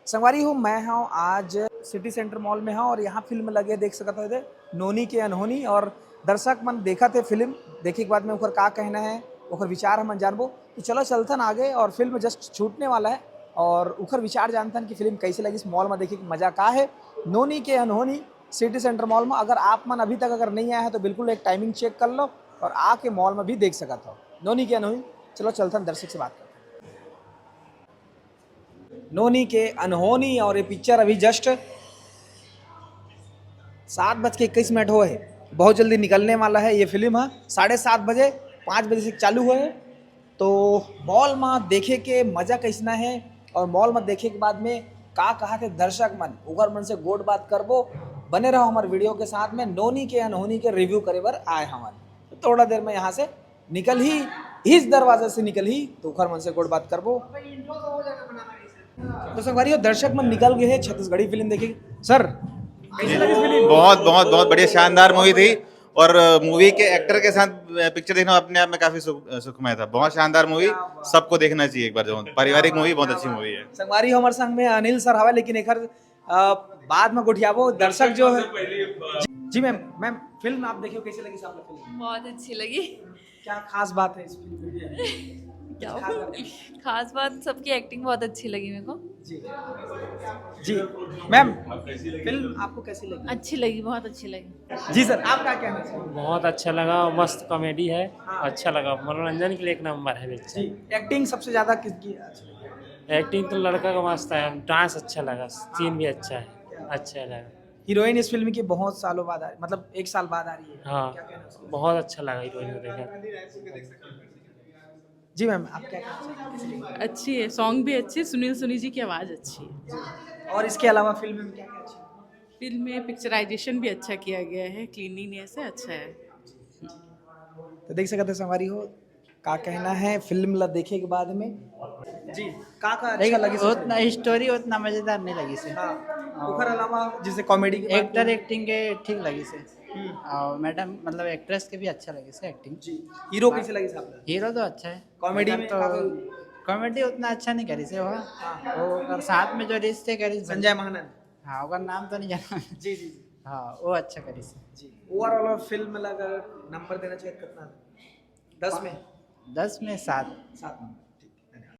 संगवारी हूँ मैं हूँ आज सिटी सेंटर मॉल में हूँ और यहाँ फिल्म लगे देख सकते थे नोनी के अनहोनी। और दर्शक मन देखा थे फिल्म देखे के बाद में ओकर का कहना है ओकर विचार हम जानबो। तो चलो चलतन आगे और फिल्म जस्ट छूटने वाला है और ओकर विचार जानतन कि फिल्म कैसे लगी। इस मॉल में देखे मजा का है नोनी के अनहोनी सिटी सेंटर मॉल में। अगर आप मन अभी तक अगर नहीं आया है तो बिल्कुल एक टाइमिंग चेक कर लो और आके मॉल में भी देख सकते हो नोनी के अनहोनी। चलो चलतन दर्शक से बात करते नोनी के अनहोनी। और ये पिक्चर अभी जस्ट 7:21 हो है, बहुत जल्दी निकलने वाला है। ये फिल्म है 7:30 बजे 5 बजे से चालू हुआ है। तो मॉल में देखे के मजा कैसना है और मॉल में देखे के बाद में का कहा थे दर्शक मन उगर मन से गोट बात करबो। बने रहो हमारे वीडियो के साथ में नोनी के अनहोनी के रिव्यू करे बर आए हमारे। तो थोड़ा देर में यहाँ से निकल ही इस दरवाजे से निकल ही तो उखर मन से गोट बात करबो। तो संगवारी दर्शक मन निकल गए हैं छत्तीसगढ़ी फिल्म देखे। सर कैसी लगी फिल्म? बहुत बहुत बहुत बढ़िया शानदार मूवी थी। और मूवी के एक्टर के साथ पिक्चर देखना अपने आप में काफी सुखमय था। बहुत शानदार मूवी, सबको देखना चाहिए एक बार। जो पारिवारिक मूवी बहुत अच्छी मूवी है। संगवारी हमारे संग में अनिल सर हवा लेकिन एक बाद में गुठियाबो दर्शक जो है। जी मैम मैम फिल्म आप देखियो कैसी लगी साहब फिल्म? बहुत अच्छी लगी। क्या खास बात है इस फिल्म में? क्या खास बात, सबकी एक्टिंग बहुत अच्छी लगी मेरे को। जी जी मैम फिल्म आपको कैसी लगी? अच्छी लगी, बहुत अच्छी लगी। जी सर आप क्या कहना चाहिए? बहुत अच्छा लगा, मस्त कॉमेडी है। अच्छा लगा, मनोरंजन के लिए एक नंबर है पिक्चर। जी एक्टिंग सबसे ज्यादा किसकी अच्छी लगी? एक्टिंग तो लड़का का मस्त है, डांस अच्छा लगा, सीन भी अच्छा है, अच्छा लगा। हीरोइन इस फिल्म की बहुत सालों बाद आ रही, मतलब 1 साल बाद आ रही है। हाँ, क्या कहना है उसका? बहुत अच्छा लगा हीरोइन को देखा। जी मैम आप क्या कहना चाहिए? अच्छी है, सॉन्ग भी अच्छे, सुनील सुनी जी की आवाज़ अच्छी है। और इसके अलावा फिल्म में क्या क्या अच्छा है? फिल्म में पिक्चराइजेशन भी अच्छा किया गया है, क्लीनिनेस है, अच्छा है। तो देख सकते संगवारी हो का कहना है फिल्म ला देखे के बाद में। जी का अच्छा लगी उतना स्टोरी उतना मजेदार नहीं लगी से। हाँ ओकर अलावा जैसे कॉमेडी के एक्टर एक्टिंग के ठीक लगी से। और मैडम मतलब एक्ट्रेस के भी अच्छा लगी से एक्टिंग। जी हीरो कैसे लगी साहब? हीरो तो अच्छा है। कॉमेडी में तो कॉमेडी उतना अच्छा नहीं करी से वो और साथ में जो रिश्ते करी संजय महानंद। हाँ ओकर नाम तो नहीं जाना। जी जी हाँ वो अच्छा करी से। जी ओवरऑल फिल्म लगा नंबर देना चाहिए कितना? 10 में 10 में 7। 7 नंबर।